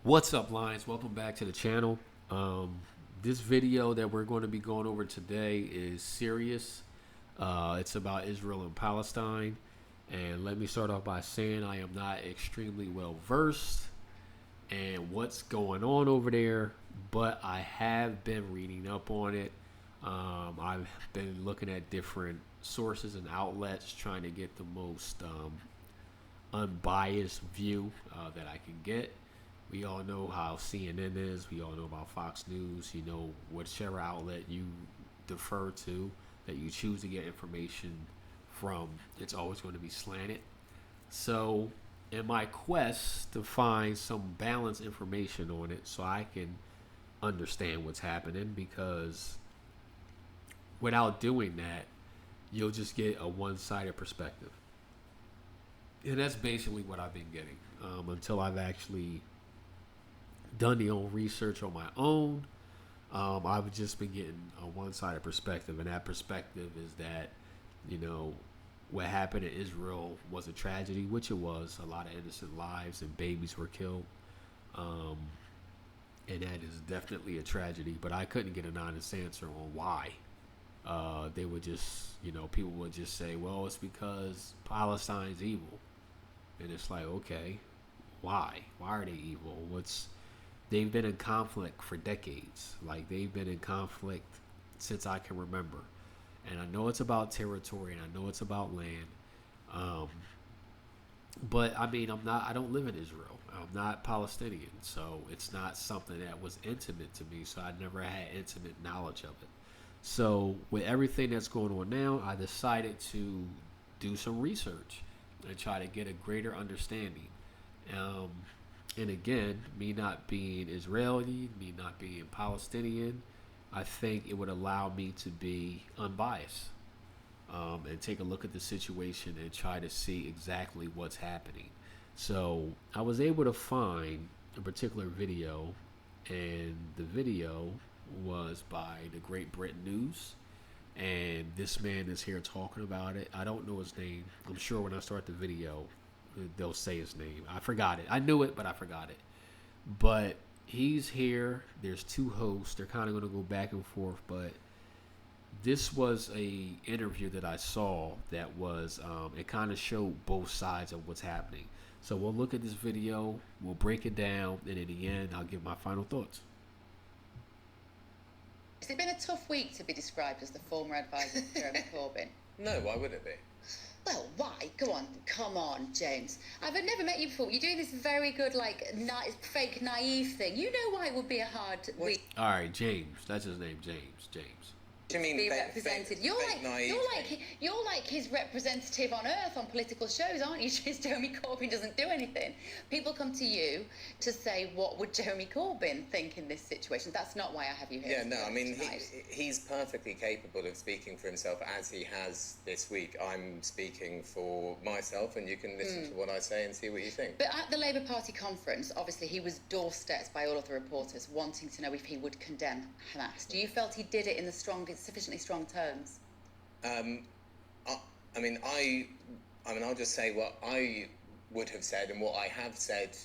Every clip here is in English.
What's up, Lions? Welcome back to the channel. This video that we're going to be going over today is serious. It's about Israel and Palestine. And let me start off by saying I am not extremely well versed in what's going on over there, but I have been reading up on it. I've been looking at different sources and outlets trying to get the most unbiased view that I can get. We all know how CNN is. We all know about Fox News. You know, whichever outlet you defer to, that you choose to get information from, it's always going to be slanted. So, in my quest to find some balanced information on it so I can understand what's happening, because without doing that, you'll just get a one sided perspective. And that's basically what I've been getting until I've actually done the own research on my own. I've just been getting a one-sided perspective, and that perspective is that, you know, what happened in Israel was a tragedy, which it was. A lot of innocent lives and babies were killed, and that is definitely a tragedy. But I couldn't get an honest answer on why. They would just, people would just say, well, it's because Palestine's evil. And it's like, okay, why? Why are they evil? They've been in conflict for decades. Like, they've been in conflict since I can remember. And I know it's about territory and I know it's about land. But I mean, I don't live in Israel. I'm not Palestinian. So it's not something that was intimate to me. So I never had intimate knowledge of it. So with everything that's going on now, I decided to do some research and try to get a greater understanding. Um, and again, me not being Israeli, me not being Palestinian, I think it would allow me to be unbiased and take a look at the situation and try to see exactly what's happening. So I was able to find a particular video, and the video was by the Great Britain News. And this man is here talking about it. I don't know his name. I'm sure when I start the video, they'll say his name. I forgot it. I knew it, but I forgot it. But he's here. There's two hosts. They're kind of going to go back and forth. But this was a interview that I saw that was, it kind of showed both sides of what's happening. So we'll look at this video. We'll break it down. And in the end, I'll give my final thoughts. Has it been a tough week to be described as the former advisor to Jeremy Corbyn? No, why would it be? Well, why? Go on, come on, James. I've never met you before. You're doing this very good, fake naive thing. You know why it would be a hard week. All right, James. That's his name, James. Do you mean Be represented. You're like his representative on earth on political shows, aren't you? Just Jeremy Corbyn doesn't do anything. People come to you to say, what would Jeremy Corbyn think in this situation? That's not why I have you here. Yeah, no, I mean, he's perfectly capable of speaking for himself, as he has this week. I'm speaking for myself, and you can listen to what I say and see what you think. But at the Labour Party conference, obviously he was doorstepped by all of the reporters wanting to know if he would condemn Hamas. Do you felt he did it in the sufficiently strong terms? I'll just say what I would have said and what I have said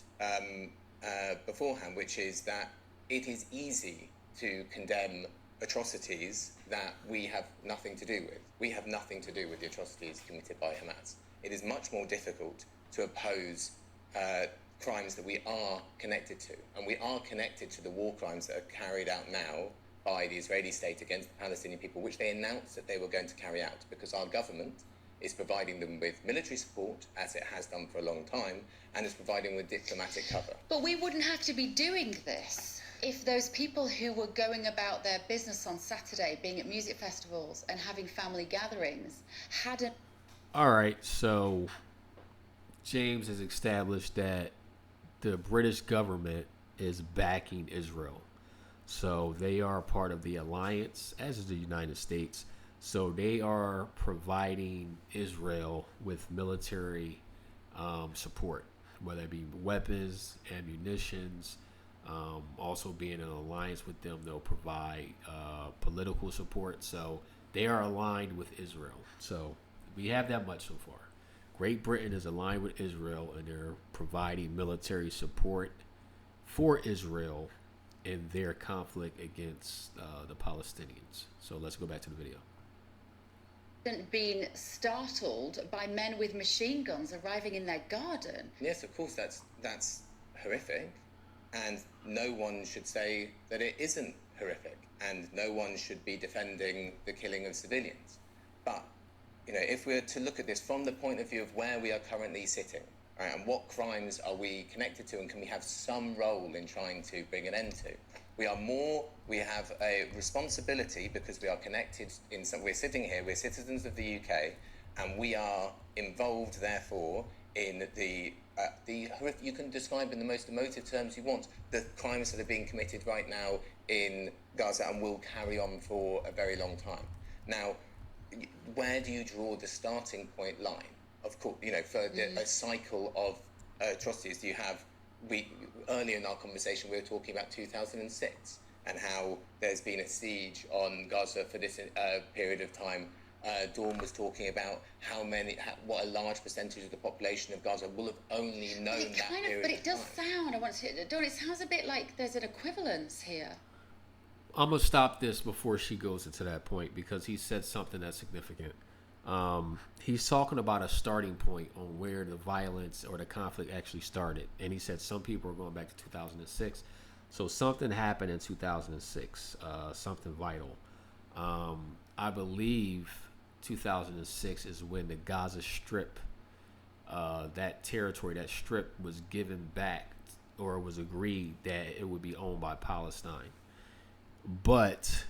beforehand, which is that it is easy to condemn atrocities that we have nothing to do with. We have nothing to do with the atrocities committed by Hamas. It is much more difficult to oppose crimes that we are connected to. And we are connected to the war crimes that are carried out now by the Israeli state against the Palestinian people, which they announced that they were going to carry out, because our government is providing them with military support, as it has done for a long time, and is providing them with diplomatic cover. But we wouldn't have to be doing this if those people who were going about their business on Saturday, being at music festivals and having family gatherings, hadn't... All right, so James has established that the British government is backing Israel. So they are part of the alliance, as is the United States. So they are providing Israel with military support, whether it be weapons, ammunitions. Also being in an alliance with them, they'll provide political support. So they are aligned with Israel. So we have that much so far. Great Britain is aligned with Israel, and they're providing military support for Israel in their conflict against the Palestinians. So let's go back to the video. Been startled by men with machine guns arriving in their garden. Yes, of course, that's horrific, and no one should say that it isn't horrific, and no one should be defending the killing of civilians. But, you know, if we're to look at this from the point of view of where we are currently sitting, right, and what crimes are we connected to, and can we have some role in trying to bring an end to? We have a responsibility because we are connected in some, we're sitting here, we're citizens of the UK, and we are involved, therefore, in the horrific, you can describe in the most emotive terms you want, the crimes that are being committed right now in Gaza and will carry on for a very long time. Now, where do you draw the starting point line? Of course, you know, for a cycle of atrocities, do you have, earlier in our conversation we were talking about 2006 and how there's been a siege on Gaza for this period of time. Dawn was talking about what a large percentage of the population of Gaza will have only known that period. But it does sound, Dawn, it sounds a bit like there's an equivalence here. I'm going to stop this before she goes into that point because he said something that's significant. He's talking about a starting point on where the violence or the conflict actually started. And he said some people are going back to 2006. So something happened in 2006, something vital. I believe 2006 is when the Gaza Strip, that territory, that strip was given back, or was agreed that it would be owned by Palestine. But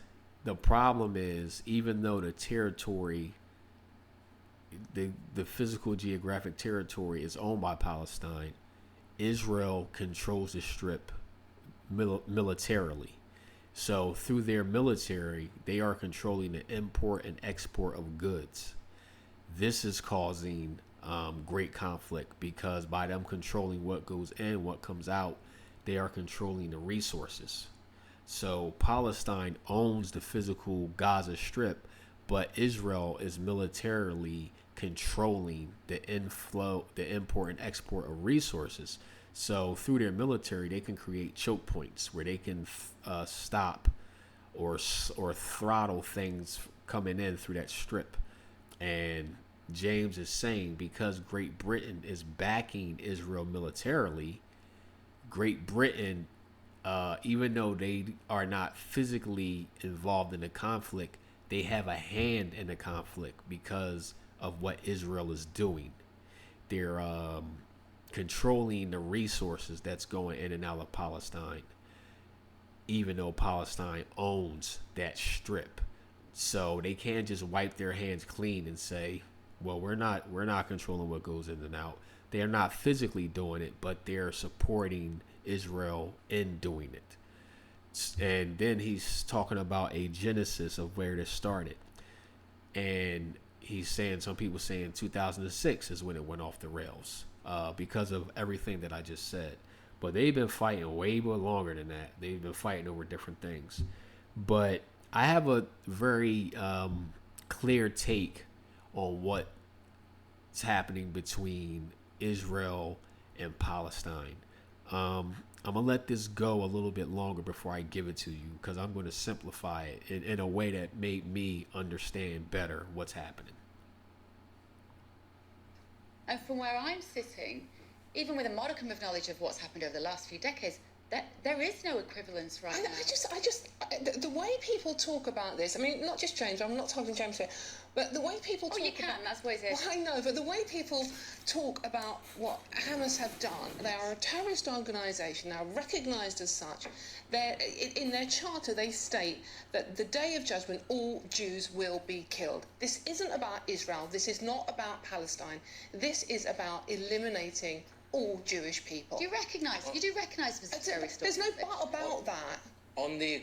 the problem is, even though the territory, the physical geographic territory is owned by Palestine, Israel controls the strip militarily. So through their military, they are controlling the import and export of goods. This is causing great conflict because by them controlling what goes in, what comes out, they are controlling the resources. So Palestine owns the physical Gaza Strip, but Israel is militarily controlling the inflow, the import and export of resources. So through their military, they can create choke points where they can stop or throttle things coming in through that strip. And James is saying because Great Britain is backing Israel militarily, Great Britain, even though they are not physically involved in the conflict, they have a hand in the conflict because of what Israel is doing. They're controlling the resources that's going in and out of Palestine, even though Palestine owns that strip. So they can't just wipe their hands clean and say, well, we're not controlling what goes in and out. They're not physically doing it, but they're supporting Israel in doing it. And then he's talking about a genesis of where this started. And he's saying, some people saying 2006 is when it went off the rails because of everything that I just said. But they've been fighting way more longer than that. They've been fighting over different things. But I have a very clear take on what's happening between Israel and Palestine. I'm going to let this go a little bit longer before I give it to you because I'm going to simplify it in a way that made me understand better what's happening. And from where I'm sitting, even with a modicum of knowledge of what's happened over the last few decades, there is no equivalence right now. The way people talk about this, I mean, not just James, I'm not talking James here, but the way people talk that's what it is. Well, I know, but the way people talk about what Hamas have done, they are a terrorist organisation, they are recognised as such. In their charter, they state that the day of judgment, all Jews will be killed. This isn't about Israel, this is not about Palestine, this is about eliminating all Jewish people. You do recognise them as a terrorist? There's no but about that. On the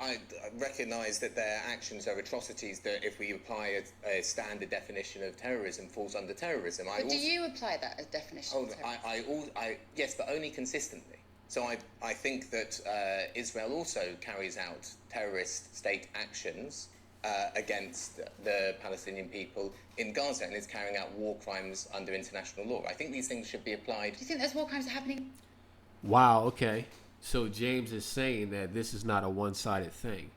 I recognise that their actions are atrocities that, if we apply a standard definition of terrorism, falls under terrorism. But do you apply that as definition of terrorism? Yes, but only consistently. So I think that Israel also carries out terrorist state actions against the Palestinian people in Gaza and is carrying out war crimes under international law. I think these things should be applied. Do you think those war crimes are happening? Wow, okay. So James is saying that this is not a one-sided thing.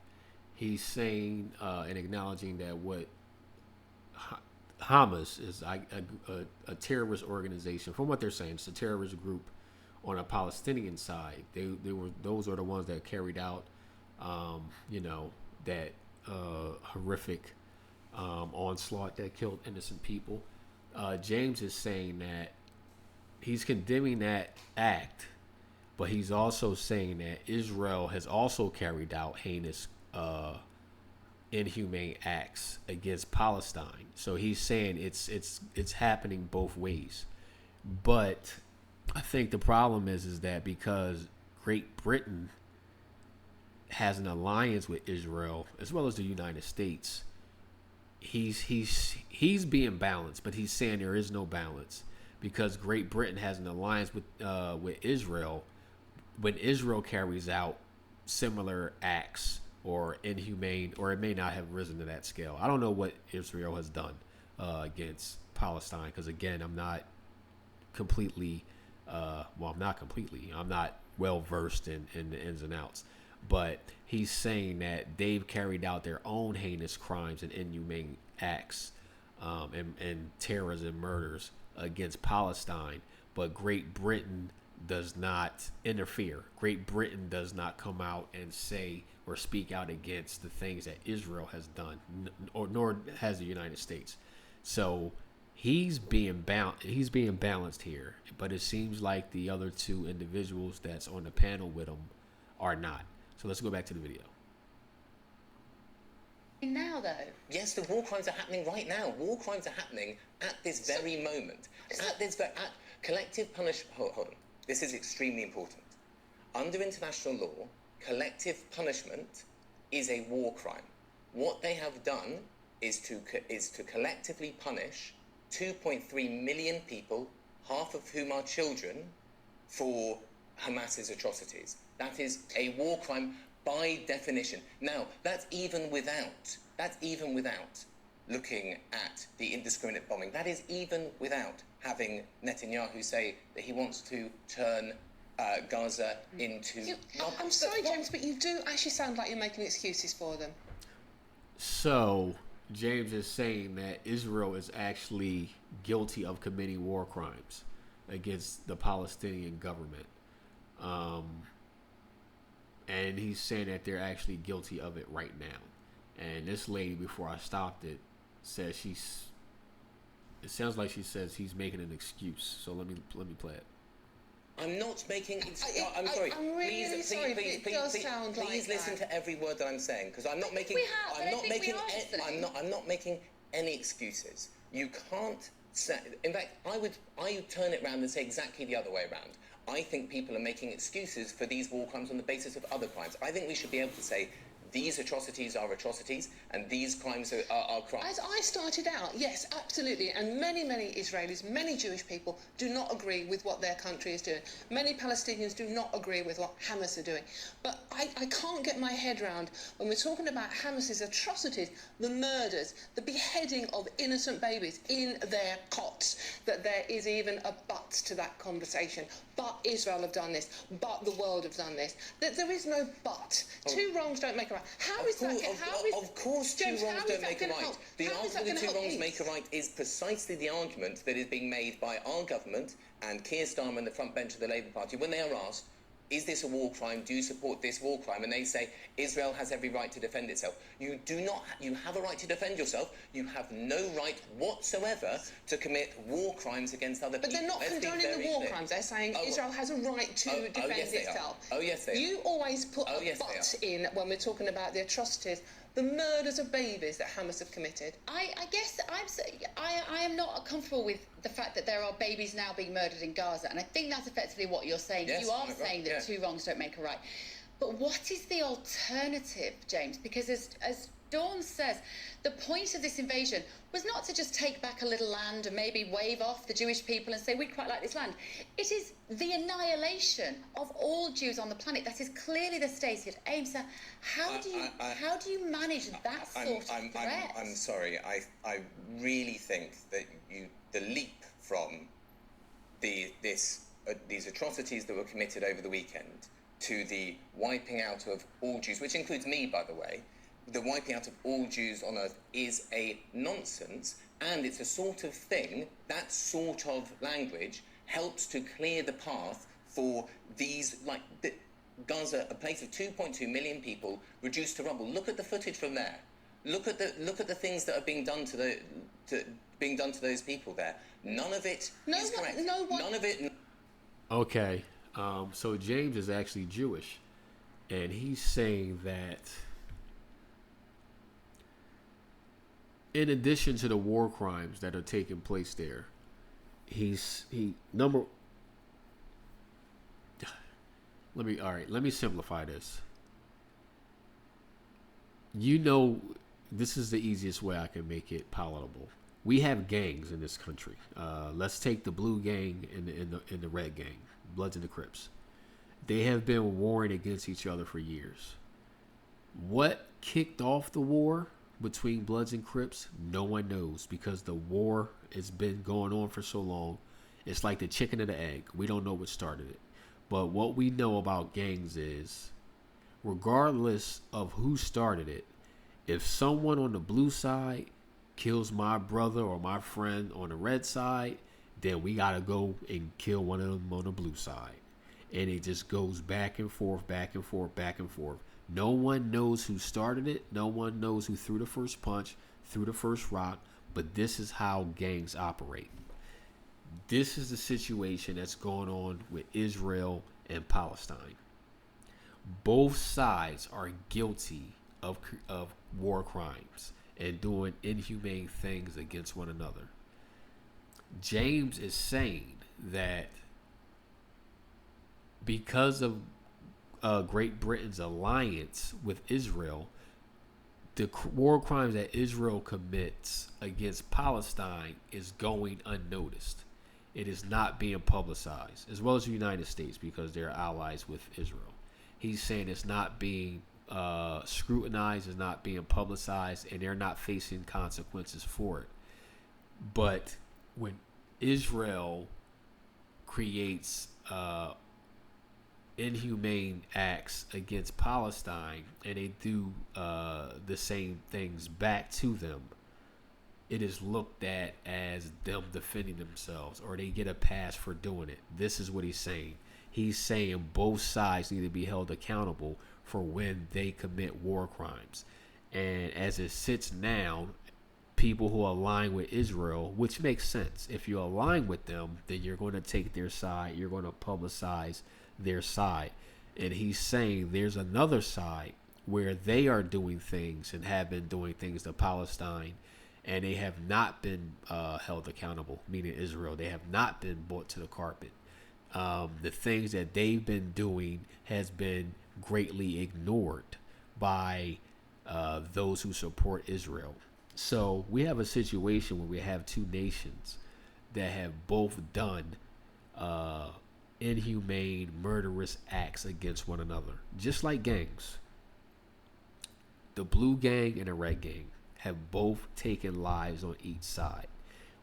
He's saying and acknowledging that what Hamas is a terrorist organization. From what they're saying, it's a terrorist group on a Palestinian side. They were those are the ones that carried out, that horrific onslaught that killed innocent people. James is saying that he's condemning that act, but he's also saying that Israel has also carried out heinous, inhumane acts against Palestine. So he's saying it's happening both ways. But I think the problem is that because Great Britain has an alliance with Israel as well as the United States, he's being balanced, but he's saying there is no balance because Great Britain has an alliance with Israel. When Israel carries out similar acts or inhumane, or it may not have risen to that scale. I don't know what Israel has done against Palestine because again, I'm not completely, I'm not well versed in the ins and outs. But he's saying that they've carried out their own heinous crimes and inhumane acts and terrors and murders against Palestine. But Great Britain does not interfere. Great Britain does not come out and say or speak out against the things that Israel has done, nor has the United States. So he's being balanced here. But it seems like the other two individuals that's on the panel with him are not. So let's go back to the video. Now, though. Yes, the war crimes are happening right now. War crimes are happening at this very moment. At collective punishment. Hold on. This is extremely important. Under international law, collective punishment is a war crime. What they have done is to collectively punish 2.3 million people, half of whom are children, for Hamas's atrocities. That is a war crime by definition. Now, that's even without looking at the indiscriminate bombing. That is even without having Netanyahu say that he wants to turn Gaza into... I'm sorry, James, but you do actually sound like you're making excuses for them. So James is saying that Israel is actually guilty of committing war crimes against the Palestinian government. And he's saying that they're actually guilty of it right now. And this lady, before I stopped it, says it sounds like she says he's making an excuse. So let me play it. I'm not making. I'm sorry. I'm really sorry, but it does sound like please listen to every word that I'm saying because I'm not making. I'm not making any excuses. You can't say. In fact, I would turn it around and say exactly the other way around. I think people are making excuses for these war crimes on the basis of other crimes. I think we should be able to say these atrocities are atrocities and these crimes are crimes. As I started out, yes, absolutely, and many Israelis, many Jewish people do not agree with what their country is doing. Many Palestinians do not agree with what Hamas are doing. But I can't get my head around when we're talking about Hamas's atrocities, the murders, the beheading of innocent babies in their cots, that there is even a but to that conversation. But Israel have done this, but the world have done this. There is no but. Two wrongs don't make a right. Of course, two wrongs don't make a right. The argument that two wrongs make a right is precisely the argument that is being made by our government and Keir Starmer and the front bench of the Labour Party when they are asked, is this a war crime? Do you support this war crime? And they say, Israel has every right to defend itself. You do not. You have a right to defend yourself. You have no right whatsoever to commit war crimes against other people. But they're not condoning the war crimes. They're saying Israel has a right to defend itself. Oh, yes, they are. You always put a but in when we're talking about the atrocities, the murders of babies that Hamas have committed. I guess I am not comfortable with the fact that there are babies now being murdered in Gaza, and I think that's effectively what you're saying. Yes, you are saying that two wrongs don't make a right. But what is the alternative, James? Because as Dawn says, the point of this invasion was not to just take back a little land and maybe wave off the Jewish people and say, we'd quite like this land. It is the annihilation of all Jews on the planet. That is clearly the stated aim. So how do you manage that sort of threat? I'm sorry. I really think that the leap from this these atrocities that were committed over the weekend, to the wiping out of all Jews, which includes me, by the way, the wiping out of all Jews on earth is a nonsense, and it's a sort of thing, that sort of language helps to clear the path for these, like, Gaza, a place of 2.2 million people, reduced to rubble. Look at the footage from there. Look at the things that are being done to those people there. None of it is correct. None of it. Okay, so James is actually Jewish, and he's saying that in addition to the war crimes that are taking place there, let me simplify this. This is the easiest way I can make it palatable. We have gangs in this country. Let's take the blue gang and the red gang, Bloods and the Crips. They have been warring against each other for years. What kicked off the war between Bloods and Crips? No one knows, because the war has been going on for so long. It's like the chicken and the egg. We don't know what started it. But what we know about gangs is, regardless of who started it, if someone on the blue side kills my brother or my friend on the red side, then we got to go and kill one of them on the blue side. And it just goes back and forth, back and forth, back and forth. No one knows who started it. No one knows who threw the first punch, threw the first rock. But this is how gangs operate. This is the situation that's going on with Israel and Palestine. Both sides are guilty of war crimes and doing inhumane things against one another. James is saying that because of Great Britain's alliance with Israel, the war crimes that Israel commits against Palestine is going unnoticed. It is not being publicized, as well as the United States, because they're allies with Israel. He's saying it's not being scrutinized, it's not being publicized, and they're not facing consequences for it. But when Israel creates inhumane acts against Palestine, and they do the same things back to them, it is looked at as them defending themselves, or they get a pass for doing it. This is what he's saying. He's saying both sides need to be held accountable for when they commit war crimes. And as it sits now, people who align with Israel, which makes sense. If you align with them, then you're going to take their side. You're going to publicize their side. And he's saying there's another side where they are doing things and have been doing things to Palestine, and they have not been held accountable, meaning Israel. They have not been brought to the carpet. The things that they've been doing has been greatly ignored by those who support Israel. So we have a situation where we have two nations that have both done inhumane, murderous acts against one another, just like gangs. The blue gang and the red gang have both taken lives on each side.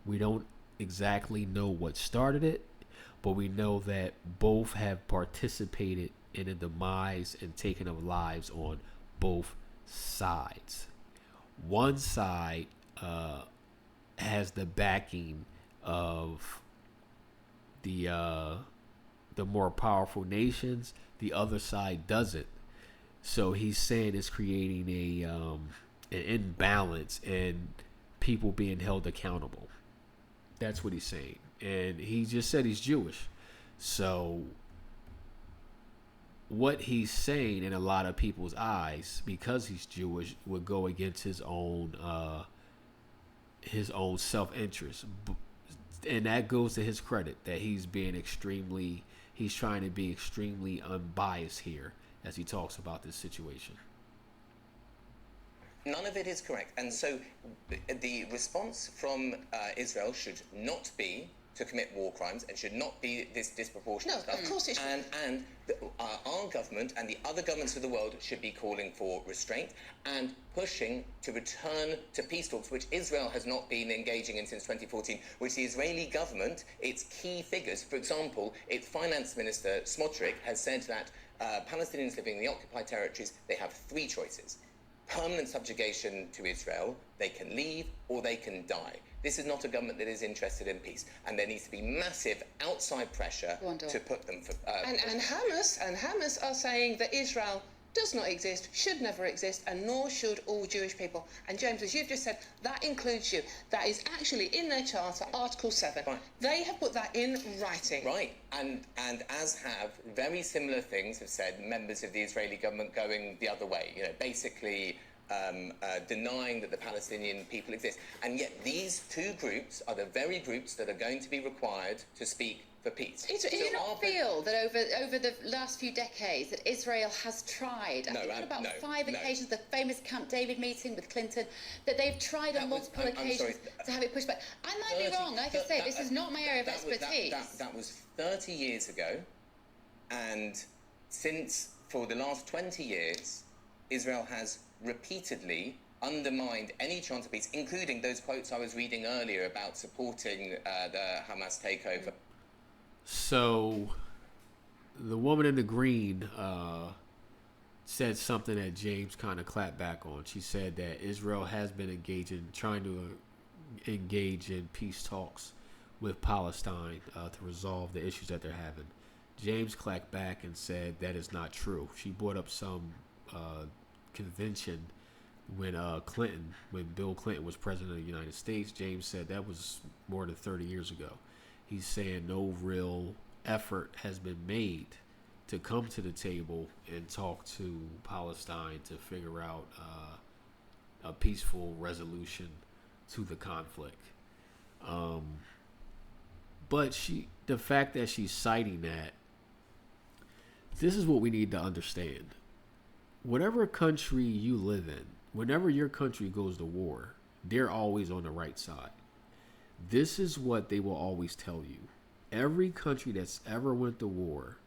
We don't exactly know what started it, but we know that both have participated in the demise and taking of lives on both sides. One side has the backing of the more powerful nations. The other side doesn't. So he's saying it's creating an imbalance and people being held accountable. That's what he's saying. And he just said he's Jewish. So what he's saying in a lot of people's eyes, because he's Jewish, would go against his own self-interest. And that goes to his credit, that he's trying to be extremely unbiased here as he talks about this situation. None of it is correct. And so the response from Israel should not be to commit war crimes and should not be this disproportionate No, stuff. of course it should. And our government and the other governments of the world should be calling for restraint and pushing to return to peace talks, which Israel has not been engaging in since 2014, which the Israeli government, its key figures, for example, its finance minister Smotrich has said that Palestinians living in the occupied territories, they have three choices. Permanent subjugation to Israel, they can leave or they can die. This is not a government that is interested in peace, and there needs to be massive outside pressure to put them for. And Hamas are saying that Israel does not exist, should never exist, and nor should all Jewish people. And James, as you've just said, that includes you. That is actually in their charter, Article 7. Right. They have put that in writing. Right, and as have very similar things have said members of the Israeli government going the other way. You know, basically denying that the Palestinian people exist. And yet these two groups are the very groups that are going to be required to speak for peace. Do you not feel that over the last few decades that Israel has tried, I think on about five occasions, the famous Camp David meeting with Clinton, that they've tried on multiple occasions to have it pushed back? I might be wrong, like I say, this is not my area of expertise. That was 30 years ago, and since, for the last 20 years, Israel has repeatedly undermined any chance of peace, including those quotes I was reading earlier about supporting the Hamas takeover. So, the woman in the green said something that James kind of clapped back on. She said that Israel has been trying to engage in peace talks with Palestine to resolve the issues that they're having. James clapped back and said that is not true. She brought up some convention when Bill Clinton was president of the United States. James said that was more than 30 years ago. He's saying no real effort has been made to come to the table and talk to Palestine to figure out a peaceful resolution to the conflict. But the fact that she's citing that, this is what we need to understand. Whatever country you live in, whenever your country goes to war, they're always on the right side. This is what they will always tell you. Every country that's ever went to war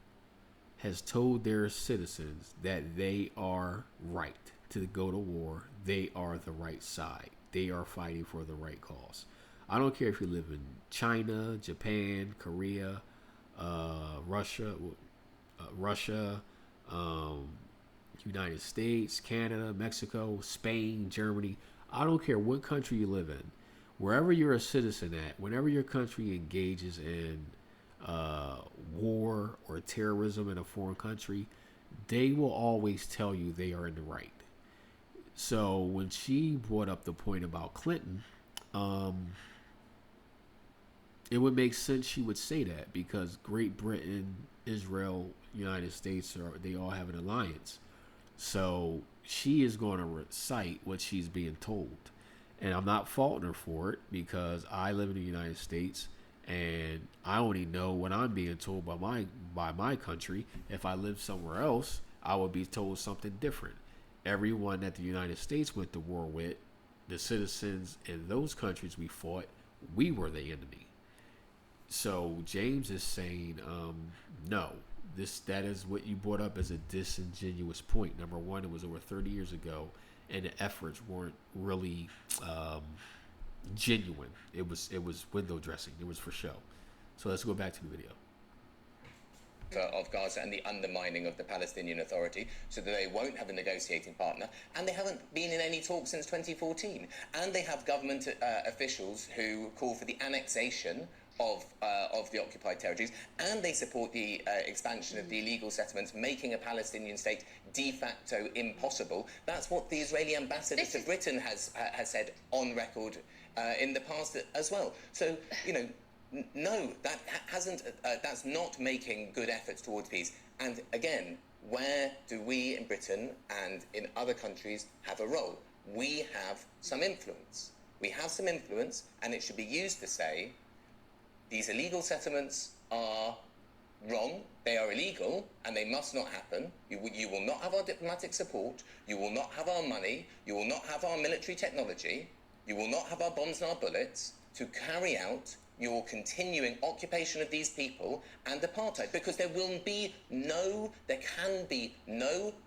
has told their citizens that they are right to go to war. They are the right side. They are fighting for the right cause. I don't care if you live in China, Japan, Korea, Russia, United States, Canada, Mexico, Spain, Germany. I don't care what country you live in. Wherever you're a citizen at, whenever your country engages in war or terrorism in a foreign country, they will always tell you they are in the right. So when she brought up the point about Clinton, it would make sense she would say that, because Great Britain, Israel, United States, they all have an alliance. So she is going to recite what she's being told. And I'm not faulting her for it, because I live in the United States and I only know what I'm being told by my country. If I lived somewhere else, I would be told something different. Everyone that the United States went to war with, the citizens in those countries we fought, we were the enemy. So James is saying, no, that is what you brought up as a disingenuous point. Number one, it was over 30 years ago, and the efforts weren't really genuine. It was window dressing. It was for show. So let's go back to the video. Of Gaza and the undermining of the Palestinian Authority, so that they won't have a negotiating partner, and they haven't been in any talks since 2014, and they have government officials who call for the annexation of the occupied territories, and they support the expansion of the illegal settlements, making a Palestinian state de facto impossible. That's what the Israeli ambassador to Britain has said on record in the past as well. So, you know, no, that's not making good efforts towards peace. And again, where do we in Britain and in other countries have a role? We have some influence. We have some influence, and it should be used to say, these illegal settlements are wrong, they are illegal, and they must not happen. You will not have our diplomatic support, you will not have our money, you will not have our military technology, you will not have our bombs and our bullets to carry out your continuing occupation of these people and apartheid, because there can be no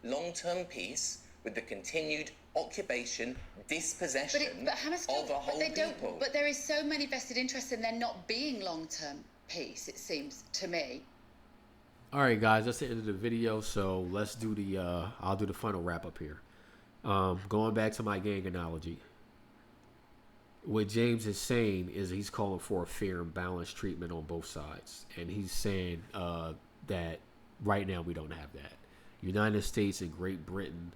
long-term peace with the continued occupation, dispossession but Hamas of a whole people. But there is so many vested interests in there not being long-term peace, it seems to me. All right, guys, that's the end of the video. So let's do I'll do the final wrap up here. Going back to my gang analogy. What James is saying is he's calling for a fair and balanced treatment on both sides. And he's saying that right now we don't have that. United States and Great Britain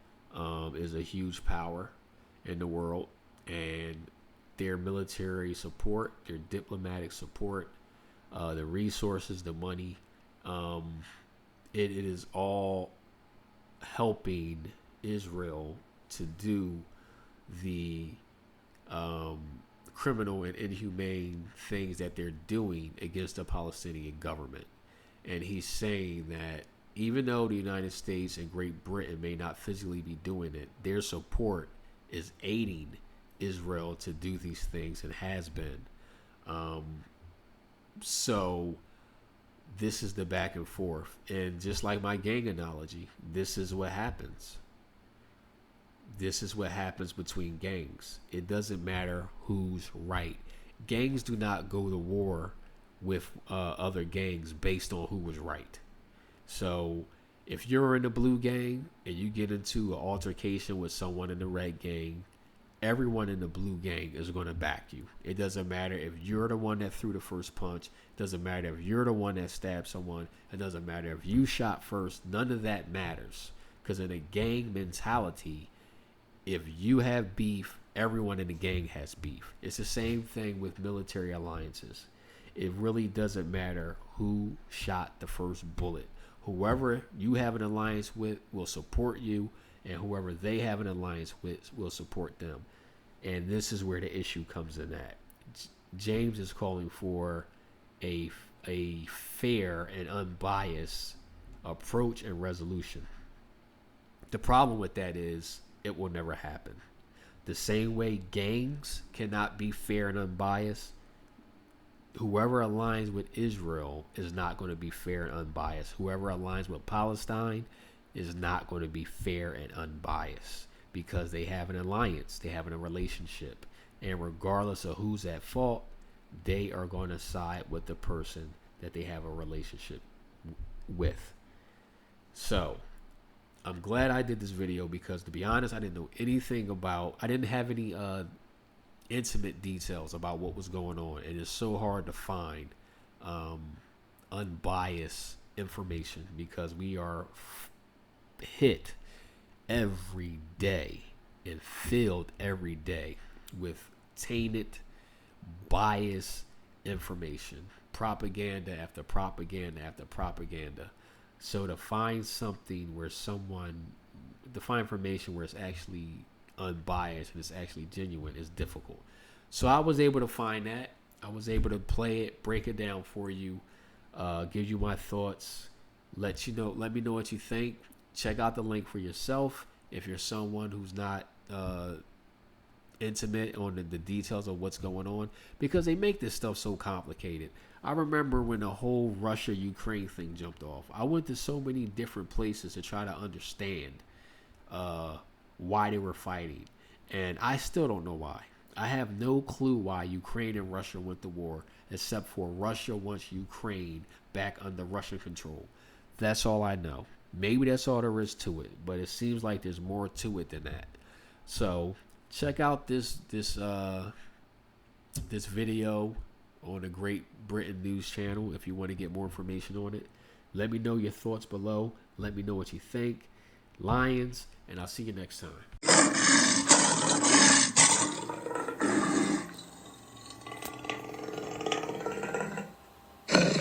is a huge power in the world. And their military support, their diplomatic support, the resources, the money, it is all helping Israel to do the criminal and inhumane things that they're doing against the Palestinian government. And he's saying that even though the United States and Great Britain may not physically be doing it, their support is aiding Israel to do these things and has been. So this is the back and forth. And just like my gang analogy, this is what happens. This is what happens between gangs. It doesn't matter who's right. Gangs do not go to war with other gangs based on who was right. So if you're in the blue gang and you get into an altercation with someone in the red gang, everyone in the blue gang is going to back you. It doesn't matter if you're the one that threw the first punch. It doesn't matter if you're the one that stabbed someone. It doesn't matter if you shot first. None of that matters. Because in a gang mentality, if you have beef, everyone in the gang has beef. It's the same thing with military alliances. It really doesn't matter who shot the first bullet. Whoever you have an alliance with will support you, and whoever they have an alliance with will support them. And this is where the issue comes in at. James is calling for a fair and unbiased approach and resolution. The problem with that is it will never happen. The same way gangs cannot be fair and unbiased, whoever aligns with Israel is not going to be fair and unbiased. Whoever aligns with Palestine is not going to be fair and unbiased because they have an alliance, they have a relationship, and regardless of who's at fault, they are going to side with the person that they have a relationship with. So I'm glad I did this video because, to be honest, I didn't know anything about, I didn't have any intimate details about what was going on. And it's so hard to find unbiased information because we are hit every day and filled every day with tainted, biased information, propaganda after propaganda after propaganda. So to find something where to find information where it's actually unbiased and it's actually genuine is difficult. So I was able to find that. I was able to play it, break it down for you, give you my thoughts, let me know what you think. Check out the link for yourself if you're someone who's not intimate on the details of what's going on, because they make this stuff so complicated. I remember when the whole Russia-Ukraine thing jumped off. I went to so many different places to try to understand why they were fighting. And I still don't know why. I have no clue why Ukraine and Russia went to war, except for Russia wants Ukraine back under Russian control. That's all I know. Maybe that's all there is to it, but it seems like there's more to it than that. So check out this video on the Great Britain News channel if you want to get more information on it. Let me know your thoughts below. Let me know what you think. Lions, and I'll see you next time.